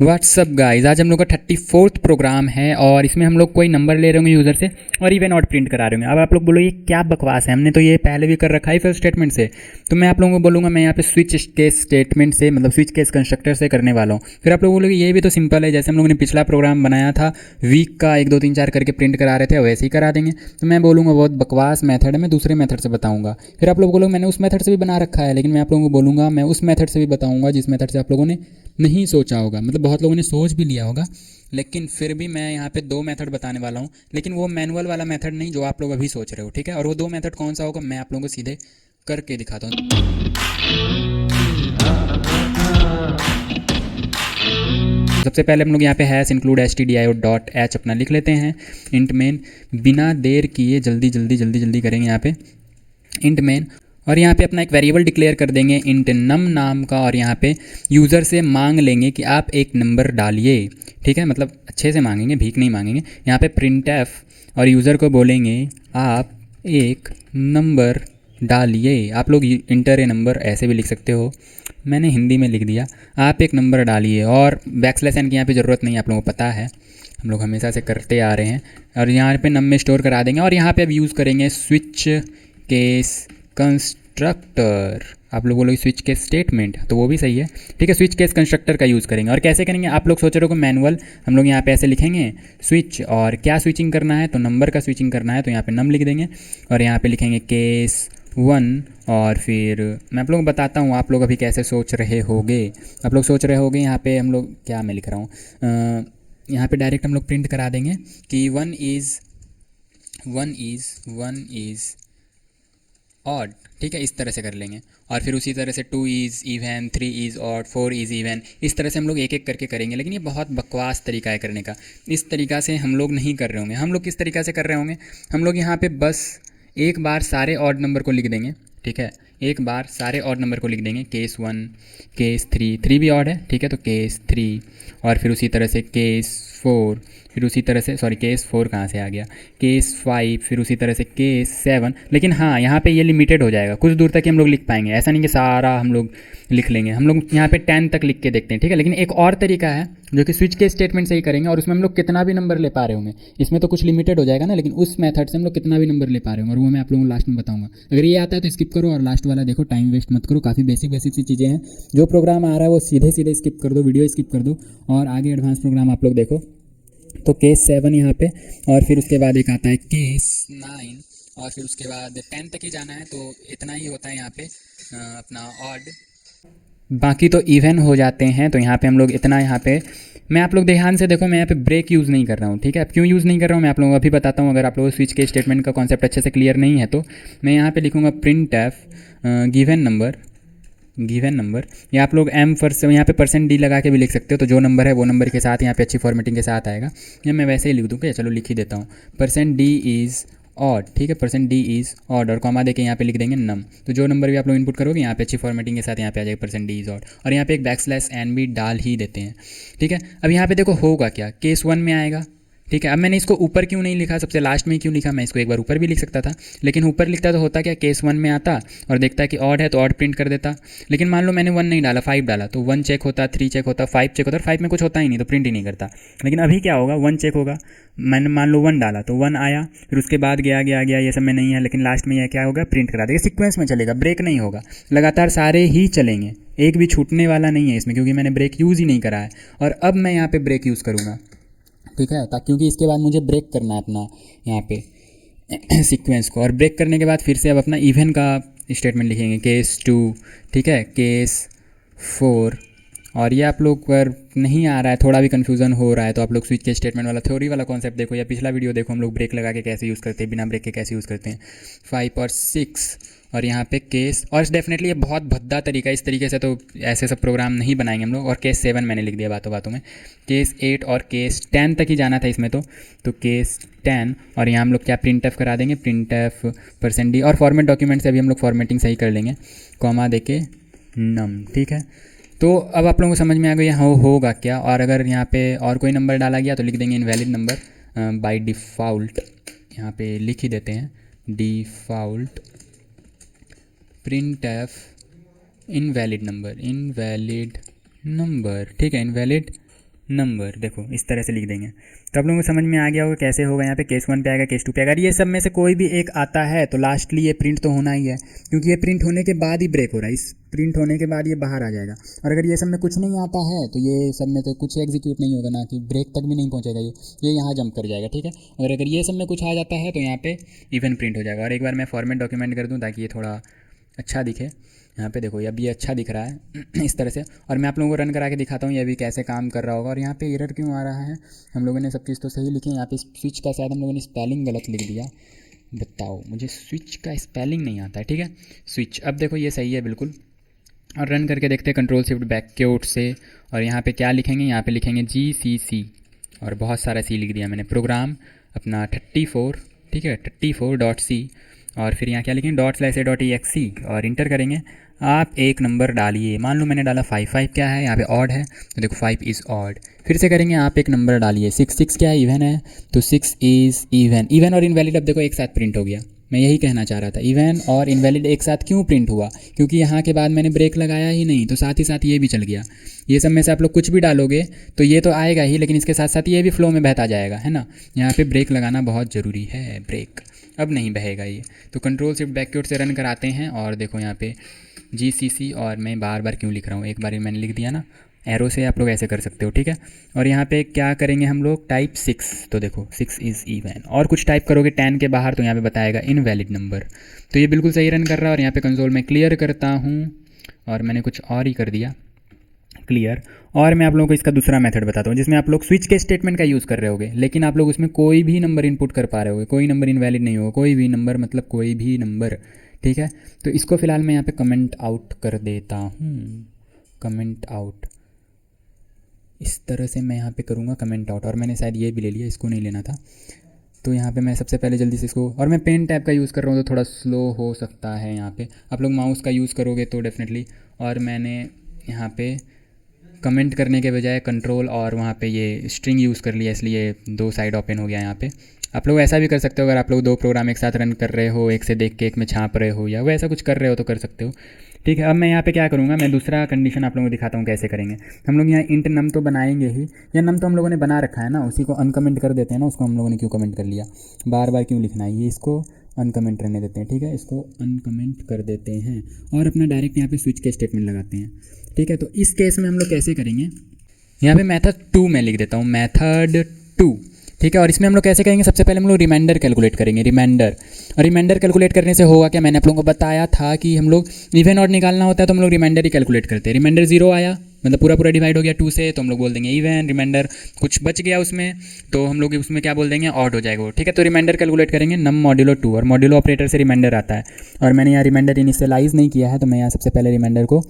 WhatsApp guys, आज हम लोग का 34th प्रोग्राम है और इसमें हम लोग कोई नंबर ले रहे होंगे यूज़र से और इवन ऑड प्रिंट करा रहे होंगे। अब आप लोग बोलो ये क्या बकवास है, हमने तो ये पहले भी कर रखा है फिर स्टेटमेंट से। तो मैं आप लोगों को बोलूँगा मैं यहाँ पे स्विच केस स्टेटमेंट से मतलब स्विच केस कंस्ट्रक्टर से करने वाला हूँ। फिर आप लोग बोलोगे ये भी तो सिंपल है, जैसे हम लोगों ने पिछला प्रोग्राम बनाया था वीक का 1 2 3 4 करके प्रिंट करा रहे थे वैसे ही करा देंगे। तो मैं बोलूँगा बहुत बकवास मेथड है, मैं दूसरे मेथड से बताऊँगा। फिर आप लोग बोलोगे मैंने उस मेथड से भी बना रखा है, लेकिन मैं आप लोगों को बोलूँगा मैं उस मेथड से भी बताऊँगा जिस मेथड से आप लोगों ने नहीं सोचा होगा। मतलब बहुत लोगों ने सोच भी लिया होगा, लेकिन फिर भी मैं यहाँ पे 2 मेथड बताने वाला हूँ, लेकिन वो मैनुअल वाला मेथड नहीं जो आप लोग अभी सोच रहे हो, ठीक है। और वो 2 मेथड कौन सा होगा मैं आप लोगों को सीधे करके दिखाता हूँ। सबसे पहले हम लोग यहाँ पे हैश इंक्लूड stdio.h अपना लिख लेते हैं। इंट मेन बिना देर किए जल्दी जल्दी जल्दी जल्दी करेंगे यहाँ पे इंट मेन, और यहाँ पे अपना एक वेरिएबल डिक्लेयर कर देंगे इंट नम नाम का, और यहाँ पे यूज़र से मांग लेंगे कि आप एक नंबर डालिए, ठीक है। मतलब अच्छे से मांगेंगे, भीख नहीं मांगेंगे। यहाँ पे प्रिंट एफ और यूज़र को बोलेंगे आप एक नंबर डालिए। आप लोग इंटर ए नंबर ऐसे भी लिख सकते हो, मैंने हिंदी में लिख दिया आप एक नंबर डालिए। और बैकस्लैश एन की यहाँ पे ज़रूरत नहीं, आप लोगों को पता है हम लोग हमेशा से करते आ रहे हैं। और यहाँ पे नम में स्टोर करा देंगे और यहाँ पे अब यूज़ करेंगे स्विच केस कंस्ट्रक्टर। आप लोग बोलोगे स्विच केस स्टेटमेंट, तो वो भी सही है, ठीक है। स्विच केस कंस्ट्रक्टर का यूज़ करेंगे। और कैसे करेंगे आप लोग सोच रहे हो मैनुअल, हम लोग यहाँ पे ऐसे लिखेंगे स्विच, और क्या स्विचिंग करना है तो नंबर का स्विचिंग करना है, तो यहाँ पे नम लिख देंगे और यहाँ पे लिखेंगे केस 1। और फिर मैं आप लोगों को बताता हूँ आप लोग अभी कैसे सोच रहे होगे। आप लोग सोच रहे होगे यहाँ पे हम लोग क्या मैं लिख रहा हूँ, यहाँ पे डायरेक्ट हम लोग प्रिंट करा देंगे कि वन इज़ ऑड, ठीक है। इस तरह से कर लेंगे और फिर उसी तरह से 2 is even, 3 is odd, 4 is even, इस तरह से हम लोग एक एक करके करेंगे। लेकिन ये बहुत बकवास तरीका है करने का, इस तरीक़ा से हम लोग नहीं कर रहे होंगे। हम लोग किस तरीक़ा से कर रहे होंगे, हम लोग यहाँ पे बस एक बार सारे ऑड नंबर को लिख देंगे, ठीक है। एक बार सारे ऑड नंबर को लिख देंगे, केस 1 केस 3 भी ऑड है, ठीक है, तो केस 3, और फिर उसी तरह से केस 4, फिर उसी तरह से सॉरी केस 4 कहाँ से आ गया, केस 5, फिर उसी तरह से केस 7। लेकिन हाँ यहाँ पे ये लिमिटेड हो जाएगा, कुछ दूर तक ही हम लोग लिख पाएंगे, ऐसा नहीं कि सारा हम लोग लिख लेंगे। हम लोग यहाँ पे 10 तक लिख के देखते हैं, ठीक है। लेकिन एक और तरीका है जो कि स्विच के स्टेटमेंट से ही करेंगे, और उसमें हम लोग कितना भी नंबर ले पा रहे होंगे। इसमें तो कुछ लिमिटेड हो जाएगा ना, लेकिन उस मेथड से हम लोग कितना भी नंबर ले पा रहे होंगे, और वो मैं आप लोगों को लास्ट में बताऊंगा। अगर ये आता है तो स्किप करो और लास्ट वाला देखो, टाइम वेस्ट मत करो। काफ़ी बेसिक बेसिक सी चीज़ें हैं, जो प्रोग्राम आ रहा है वो सीधे सीधे स्किप कर दो, वीडियो स्किप कर दो और आगे एडवांस प्रोग्राम आप लोग देखो। तो केस 7 यहाँ पे, और फिर उसके बाद एक आता है केस 9, और फिर उसके बाद 10 तक ही जाना है, तो इतना ही होता है यहाँ पे अपना ऑड, बाकी तो इवन हो जाते हैं। तो यहाँ पे हम लोग इतना यहाँ पे, मैं आप लोग ध्यान से देखो मैं यहाँ पे ब्रेक यूज़ नहीं कर रहा हूँ, ठीक है। अब क्यों यूज़ नहीं कर रहा हूँ मैं आप लोगों को अभी बताता हूँ। अगर आप लोगों को स्विच के स्टेटमेंट का कॉन्सेप्ट अच्छे से क्लियर नहीं है तो मैं यहाँ पे लिखूँगा प्रिंट एफ गिवन नंबर, या आप लोग एम फर्स्ट यहाँ पे %d लगा के भी लिख सकते हो, तो जो नंबर है वो नंबर के साथ यहाँ पे अच्छी फॉर्मेटिंग के साथ आएगा। या मैं वैसे ही लिख दूँ, क्या चलो लिख ही देता हूँ %d इज़ ऑड, ठीक है। %d इज़ ऑड और कॉमा देके यहाँ पे लिख देंगे नम, तो जो नंबर भी आप लोग इनपुट करोगे यहाँ पे अच्छी फॉर्मेटिंग के साथ यहाँ पे आ जाएगा %d इज़ ऑड, और यहाँ पे एक बैकस्लैश एन भी डाल ही देते हैं, ठीक है। अब यहाँ पे देखो होगा क्या, केस 1 में आएगा, ठीक है। अब मैंने इसको ऊपर क्यों नहीं लिखा, सबसे लास्ट में क्यों लिखा, मैं इसको एक बार ऊपर भी लिख सकता था, लेकिन ऊपर लिखता तो होता क्या, केस 1 में आता और देखता कि ऑड है तो ऑड प्रिंट कर देता। लेकिन मान लो मैंने 1 नहीं डाला 5 डाला, तो 1 चेक होता, 3 चेक होता, 5 चेक होता, और 5 में कुछ होता ही नहीं तो प्रिंट ही नहीं करता। लेकिन अभी क्या होगा, 1 चेक होगा, मैंने मान लो 1 डाला तो 1 आया, फिर उसके बाद गया गया गया, ये सब में नहीं है, लेकिन लास्ट में यह क्या होगा, प्रिंट करा देगा। सीक्वेंस में चलेगा, ब्रेक नहीं होगा, लगातार सारे ही चलेंगे, एक भी छूटने वाला नहीं है इसमें, क्योंकि मैंने ब्रेक यूज़ ही नहीं करा है। और अब मैं यहाँ पे ब्रेक यूज़ करूँगा, ठीक है, ताकि क्योंकि इसके बाद मुझे ब्रेक करना है अपना यहाँ पे सीक्वेंस को, और ब्रेक करने के बाद फिर से अब अपना इवन का स्टेटमेंट लिखेंगे, केस 2, ठीक है, केस 4। और ये आप लोग पर नहीं आ रहा है, थोड़ा भी कन्फ्यूज़न हो रहा है, तो आप लोग स्विच के स्टेटमेंट वाला थ्योरी वाला कॉन्सेप्ट देखो, या पिछला वीडियो देखो, हम लोग ब्रेक लगा के कैसे यूज़ करते हैं, बिना ब्रेक के कैसे यूज़ करते हैं, 5 और 6। और यहाँ पे केस, और डेफिनेटली ये बहुत भद्दा तरीका है, इस तरीके से तो ऐसे सब प्रोग्राम नहीं बनाएंगे हम लोग। और केस 7 मैंने लिख दिया बातों बातों में, केस 8 और केस 10 तक ही जाना था इसमें तो केस 10, और यहाँ हम लोग क्या प्रिंट एफ करा देंगे, प्रिंट एफ %d, और फॉर्मेट डॉक्यूमेंट से अभी हम लोग फॉर्मेटिंग सही कर लेंगे, कॉमा देके नम, ठीक है। तो अब आप लोगों को समझ में आ गया यहाँ होगा क्या। और अगर यहाँ पे और कोई नंबर डाला गया तो लिख देंगे इनवैलिड नंबर बाय डिफ़ॉल्ट, यहाँ पे लिख ही देते हैं default print F invalid number, ठीक है, इनवैलिड नंबर, देखो इस तरह से लिख देंगे। तो आप लोगों को समझ में आ गया होगा कैसे होगा। यहाँ पे केस 1 पे आएगा, केस 2 पे आएगा। अगर ये सब में से कोई भी एक आता है तो लास्टली ये प्रिंट तो होना ही है, क्योंकि ये प्रिंट होने के बाद ही ब्रेक हो रहा है। इस प्रिंट होने के बाद ये बाहर आ जाएगा। और अगर ये सब में कुछ नहीं आता है तो ये सब में तो कुछ एग्जीक्यूट नहीं होगा, ना कि ब्रेक तक भी नहीं पहुँचेगा, ये यहाँ जंप कर जाएगा, ठीक है। और अगर ये सब में कुछ आ जाता है तो यहाँ पे इवन प्रिंट हो जाएगा। और एक बार मैं फॉर्मेट डॉक्यूमेंट कर दूँ ताकि ये थोड़ा अच्छा दिखे। यहाँ पे देखो अब ये अच्छा दिख रहा है इस तरह से। और मैं आप लोगों को रन करा के दिखाता हूँ ये भी कैसे काम कर रहा होगा। और यहाँ पे एरर क्यों आ रहा है, हम लोगों ने सब चीज़ तो सही लिखी है। यहाँ पे स्विच का शायद हम लोगों ने स्पेलिंग गलत लिख दिया। बताओ, मुझे स्विच का स्पेलिंग नहीं आता है, ठीक है। स्विच, अब देखो ये सही है बिल्कुल। और रन करके देखते हैं कंट्रोल शिफ्ट बैकआउट से। और यहाँ पे क्या लिखेंगे, यहाँ पे लिखेंगे GCC और बहुत सारा सी लिख दिया मैंने। प्रोग्राम अपना 34, ठीक है, 34.c। और फिर यहाँ क्या लिखेंगे, ./a.exe और इंटर करेंगे। आप एक नंबर डालिए, मान लो मैंने डाला 5। 5 क्या है, यहाँ पे ऑड है तो देखो 5 इज़ ऑड। फिर से करेंगे, आप एक नंबर डालिए। 6। 6 क्या है, इवन है तो 6 इज़ इवन। इवन और इनवैलिड अब देखो एक साथ प्रिंट हो गया। मैं यही कहना चाह रहा था, इवन और इनवैलिड एक साथ क्यों प्रिंट हुआ, क्योंकि यहाँ के बाद मैंने ब्रेक लगाया ही नहीं, तो साथ ही साथ ये भी चल गया। ये सब में से आप लोग कुछ भी डालोगे तो ये तो आएगा ही, लेकिन इसके साथ साथ ये भी फ्लो में बहता जाएगा, है ना। यहाँ पे ब्रेक लगाना बहुत ज़रूरी है। ब्रेक अब नहीं बहेगा ये। तो कंट्रोल शिफ्ट बैकआउट से रन कराते हैं। और देखो यहाँ पे GCC, और मैं बार बार क्यों लिख रहा हूँ, एक बार मैंने लिख दिया ना, एरो से आप लोग ऐसे कर सकते हो, ठीक है। और यहाँ पे क्या करेंगे हम लोग, टाइप 6। तो देखो 6 इज़ इवन। और कुछ टाइप करोगे 10 के बाहर तो यहाँ पे बताएगा इनवैलिड नंबर। तो ये बिल्कुल सही रन कर रहा है। और यहाँ पे कंसोल में क्लियर करता हूँ, और मैंने कुछ और ही कर दिया, क्लियर। और मैं आप लोगों को इसका दूसरा मेथड बताता हूँ जिसमें आप लोग स्विच के स्टेटमेंट का यूज़ कर रहे होगे, लेकिन आप लोग उसमें कोई भी नंबर इनपुट कर पा रहे होगे, कोई नंबर इनवैलिड नहीं होगा। कोई भी नंबर मतलब कोई भी नंबर, ठीक है। तो इसको फिलहाल मैं यहाँ पे कमेंट आउट कर देता हूँ। कमेंट आउट, इस तरह से मैं यहाँ पे करूँगा कमेंट आउट। और मैंने शायद ये भी ले लिया, इसको नहीं लेना था। तो यहाँ पे मैं सबसे पहले जल्दी से इसको, और मैं पेन टैब का यूज़ कर रहा हूँ तो थोड़ा स्लो हो सकता है। यहाँ पे आप लोग माउस का यूज़ करोगे तो डेफिनेटली। और मैंने यहाँ पे कमेंट करने के बजाय कंट्रोल और वहाँ पे ये स्ट्रिंग यूज़ कर लिया, इसलिए 2 साइड ओपन हो गया यहाँ पे। आप लोग ऐसा भी कर सकते हो, अगर आप लोग 2 प्रोग्राम एक साथ रन कर रहे हो, एक से देख के एक में छाप रहे हो, या वैसा कुछ कर रहे हो तो कर सकते हो, ठीक है। अब मैं यहाँ पे क्या करूँगा, मैं दूसरा कंडीशन आप लोगों को दिखाता हूँ कैसे करेंगे। हम लोग यहाँ इंट नम तो बनाएंगे ही, या नम तो हम लोगों ने बना रखा है ना, उसी को अनकमेंट कर देते हैं ना। उसको हम लोगों ने क्यों कमेंट कर लिया, बार बार क्यों लिखना है, ये इसको अनकमेंट रहने देते हैं, ठीक है। इसको अनकमेंट कर देते हैं और अपना डायरेक्ट यहाँ पे स्विच के स्टेटमेंट लगाते हैं, ठीक है। तो इस केस में हम लोग कैसे करेंगे, यहाँ पे मेथड 2 मैं लिख देता हूँ, मेथड 2, ठीक है। और इसमें हम लोग कैसे करेंगे, सबसे पहले हम लोग रिमाइंडर कैलकुलेट करेंगे, रिमाइंडर। और रिमाइंडर कैलकुलेट करने से होगा क्या, मैंने आप लोगों को बताया था कि हम लोग इवन और निकालना होता है तो हम लोग रिमाइंडर ही कैलकुलेट करते हैं। रिमाइंडर 0 आया मतलब पूरा पूरा डिवाइड हो गया 2 से, तो हम लोग बोल देंगे इवन। रिमाइंडर कुछ बच गया उसमें तो हम लोग उसमें क्या बोल देंगे, ऑड हो जाएगा वो, ठीक है। तो रिमाइंडर कैलकुलेट करेंगे नम मॉड्यूलो 2, और मॉड्यूलो ऑपरेटर से रिमाइंडर आता है। और मैंने यहाँ रिमाइंडर इनिशियलाइज नहीं किया है, तो मैं यहाँ सबसे पहले रिमाइंडर को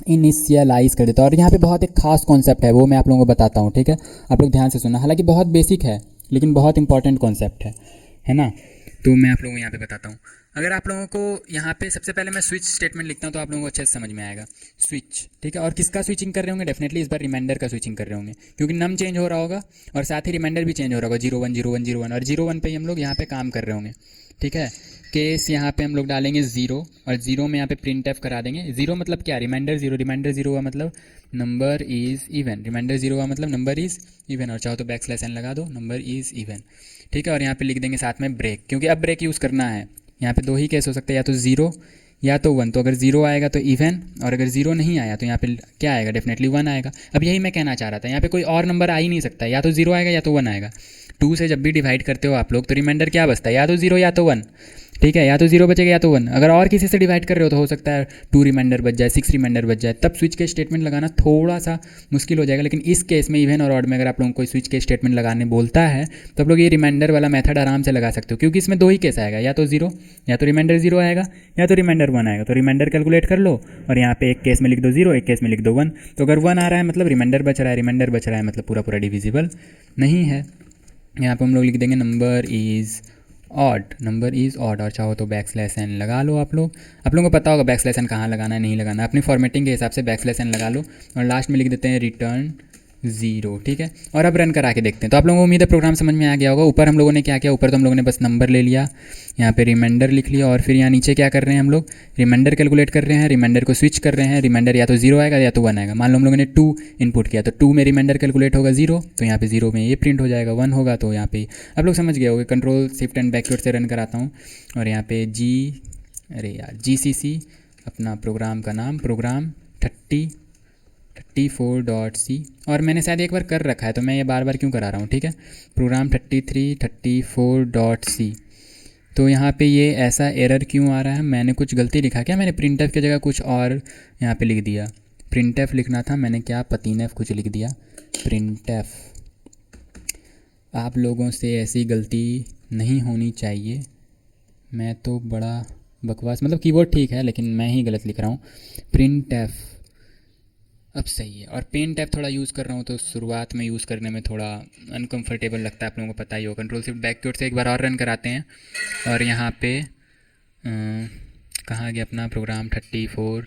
इनिशियलाइज कर देता हूँ। और यहाँ पे बहुत एक खास कॉन्सेप्ट है, वो मैं आप लोगों को बताता हूँ, ठीक है। आप लोग ध्यान से सुनना, हालांकि बहुत बेसिक है लेकिन बहुत इंपॉर्टेंट कॉन्सेप्ट है ना। तो मैं आप लोगों को यहाँ पे बताता हूँ। अगर आप लोगों को यहाँ पे सबसे पहले मैं स्विच स्टेटमेंट लिखता हूँ तो आप लोगों को अच्छे से समझ में आएगा। स्विच, ठीक है। और किसका स्विचिंग कर रहे होंगे, डेफिनेटली इस बार रिमाइंडर का स्विचिंग कर रहे होंगे, क्योंकि नम चेंज हो रहा होगा और साथ ही रिमाइंडर भी चेंज हो रहा होगा। 0 1 0 1 0 1, और 0 1 पे ही हम लोग यहाँ पे काम कर रहे होंगे, ठीक है। केस यहाँ पे हम लोग डालेंगे 0, और 0 में यहाँ पे प्रिंट एफ करा देंगे। 0 मतलब क्या, रिमाइंडर 0, रिमाइंडर 0 हुआ मतलब नंबर इज़ इवन, रिमाइंडर 0 हुआ मतलब नंबर इज़ इवन। और चाहो तो \n लगा दो, नंबर इज़ इवन, ठीक है। और यहाँ पे लिख देंगे साथ में ब्रेक, क्योंकि अब ब्रेक यूज़ करना है। यहाँ पे 2 ही केस हो सकते हैं, या तो 0 या तो 1। तो अगर 0 आएगा तो इवन, और अगर 0 नहीं आया तो यहाँ पे क्या आएगा, डेफिनेटली 1 आएगा। अब यही मैं कहना चाह रहा था, यहाँ पे कोई और नंबर आ ही नहीं सकता, या तो 0 आएगा या तो 1 आएगा। 2 से जब भी डिवाइड करते हो आप लोग तो रिमाइंडर क्या बचता है, या तो 0 या तो 1, ठीक है। या तो 0 बचेगा या तो 1। अगर और किसी से डिवाइड कर रहे हो तो हो सकता है 2 रिमाइंडर बच जाए, 6 रिमाइंडर बच जाए, तब स्विच के स्टेटमेंट लगाना थोड़ा सा मुश्किल हो जाएगा। लेकिन इस केस में इवन और ऑड में अगर आप लोगों को कोई स्विच के स्टेटमेंट लगाने बोलता है तो आप लोग ये रिमाइंडर वाला मेथड आराम से लगा सकते हो, क्योंकि इसमें 2 ही केस आएगा, या तो 0, या तो रिमाइंडर 0 आएगा, या तो रिमाइंडर 1 आएगा। तो रिमाइंडर कैलकुलेट कर लो और यहाँ पे एक केस में लिख दो 0, एक केस में लिख दो 1। तो अगर 1 आ रहा है मतलब रिमाइंडर बच रहा है, रिमाइंडर बच रहा है मतलब पूरा पूरा डिविजिबल नहीं है। यहाँ पे हम लोग लिख देंगे number is odd, number is odd. और चाहो तो \n लगा लो आप लोगों को पता होगा \n कहाँ लगाना है नहीं लगाना, अपनी फॉर्मेटिंग के हिसाब से \n लगा लो। और लास्ट में लिख देते हैं रिटर्न ज़ीरो। ठीक है, और अब रन करा के देखते हैं। तो आप लोगों को उम्मीद है प्रोग्राम समझ में आ गया होगा। ऊपर हम लोगों ने क्या किया, ऊपर तो हम लोगों ने बस नंबर ले लिया, यहाँ पे रिमाइंडर लिख लिया, और फिर यहाँ नीचे क्या कर रहे हैं हम लोग, रिमाइंडर कैलकुलेट कर रहे हैं, रिमाइंडर को स्विच कर रहे हैं। रिमाइंडर या तो जीरो आएगा या तो वन आएगा। मान लो हम लोगों ने 2 इनपुट किया, तो 2 में रिमाइंडर कैलकुलेट होगा जीरो, तो यहाँ पे जीरो में ये प्रिंट हो जाएगा, 1 होगा तो यहाँ पे आप लोग समझ गए होगे। कंट्रोल शिफ्ट एंड बैकवर्ड से रन कराता हूँ, और यहाँ पे अरे यार GCC अपना प्रोग्राम का नाम, प्रोग्राम 34.c, और मैंने शायद एक बार कर रखा है तो मैं ये बार बार क्यों करा रहा हूँ। ठीक है, प्रोग्राम 34.c। तो यहाँ पे ये ऐसा एरर क्यों आ रहा है, मैंने कुछ गलती लिखा क्या, मैंने प्रिंटफ की जगह कुछ और यहाँ पे लिख दिया। प्रिंटफ लिखना था, मैंने क्या पतीनफ कुछ लिख दिया, प्रिंटफ। आप लोगों से ऐसी गलती नहीं होनी चाहिए। मैं तो बड़ा बकवास, मतलब कीबोर्ड ठीक है लेकिन मैं ही गलत लिख रहा हूँ। प्रिंटफ अब सही है। और पेन टैब थोड़ा यूज़ कर रहा हूँ तो शुरुआत में यूज़ करने में थोड़ा अनकंफर्टेबल लगता है, आप लोगों को पता ही हो। कंट्रोल शिफ्ट बैकवर्ड से एक बार और रन कराते हैं, और यहाँ पे कहाँ गया अपना प्रोग्राम 34।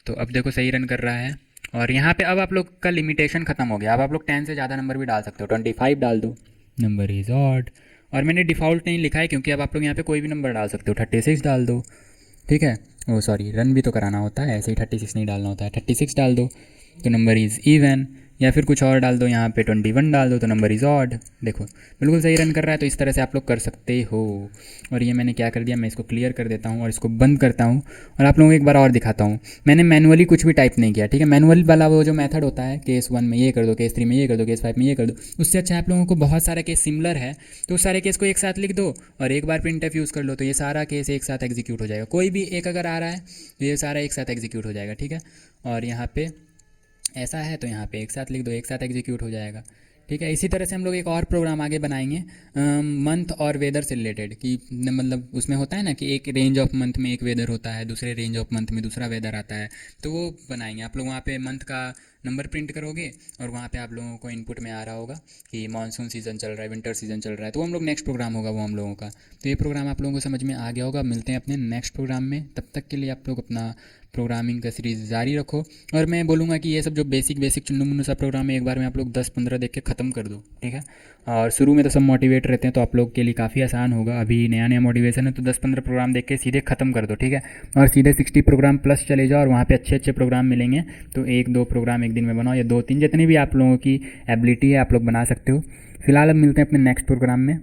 तो अब देखो सही रन कर रहा है, और यहाँ पे अब आप लोग का लिमिटेशन ख़त्म हो गया। अब आप लोग 10 से ज़्यादा नंबर भी डाल सकते हो, 25 डाल दो, नंबर इज़ ऑड। और मैंने डिफ़ॉल्ट नहीं लिखा है क्योंकि अब आप लोग यहाँ पे कोई भी नंबर डाल सकते हो, 36 डाल दो। ठीक है, ओ सॉरी, रन भी तो कराना होता है, ऐसे ही 36 नहीं डालना होता है। 36 डाल दो तो नंबर इज़ इवन, या फिर कुछ और डाल दो, यहाँ पे 21 डाल दो तो नंबर इज़ ऑड। देखो बिल्कुल सही रन कर रहा है। तो इस तरह से आप लोग कर सकते हो। और ये मैंने क्या कर दिया, मैं इसको क्लियर कर देता हूँ और इसको बंद करता हूँ, और आप लोगों को एक बार और दिखाता हूँ। मैंने मैनुअली कुछ भी टाइप नहीं किया। ठीक है, मैनुअल वाला वो जो मेथड होता है, केस 1 में ये कर दो, केस 3 में ये कर दो, केस 5 में ये कर दो, उससे अच्छा आप लोगों को बहुत सारे केस सिमिलर है तो उस सारे केस को एक साथ लिख दो और एक बार प्रिंटफ यूज़ कर लो, तो ये सारा केस एक साथ एग्जीक्यूट हो जाएगा। कोई भी एक अगर आ रहा है तो ये सारा एक साथ एग्जीक्यूट हो जाएगा। ठीक है, और यहाँ पे ऐसा है तो यहाँ पे एक साथ लिख दो, एक साथ एग्जीक्यूट हो जाएगा। ठीक है, इसी तरह से हम लोग एक और प्रोग्राम आगे बनाएंगे मंथ और वेदर से रिलेटेड, कि मतलब उसमें होता है ना कि एक रेंज ऑफ मंथ में एक वेदर होता है, दूसरे रेंज ऑफ मंथ में दूसरा वेदर आता है, तो वो बनाएंगे। आप लोग वहाँ पे मंथ का नंबर प्रिंट करोगे और वहाँ पे आप लोगों को इनपुट में आ रहा होगा कि मानसून सीज़न चल रहा है, विंटर सीज़न चल रहा है, तो वो हम लोग नेक्स्ट प्रोग्राम होगा वो हम लोगों का। तो ये प्रोग्राम आप लोगों को समझ में आ गया होगा। मिलते हैं अपने नेक्स्ट प्रोग्राम में, तब तक के लिए आप लोग अपना प्रोग्रामिंग का सीरीज़ जारी रखो। और मैं बोलूँगा कि ये सब जो बेसिक चुन्नू मुन्नू सा प्रोग्राम है एक बार में आप लोग 10-15 देख के ख़त्म कर दो। ठीक है, और शुरू में तो सब मोटिवेट रहते हैं तो आप लोग के लिए काफ़ी आसान होगा, अभी नया नया मोटिवेशन है, तो 10-15 प्रोग्राम देख के सीधे ख़त्म कर दो। ठीक है, और सीधे 60 प्रोग्राम प्लस चले जाओ और वहाँ पे अच्छे अच्छे प्रोग्राम मिलेंगे, तो 1-2 प्रोग्राम एक दिन में बनाओ, या 2-3, जितनी भी आप लोगों की एबिलिटी है आप लोग बना सकते हो। फिलहाल अब मिलते हैं अपने नेक्स्ट प्रोग्राम में।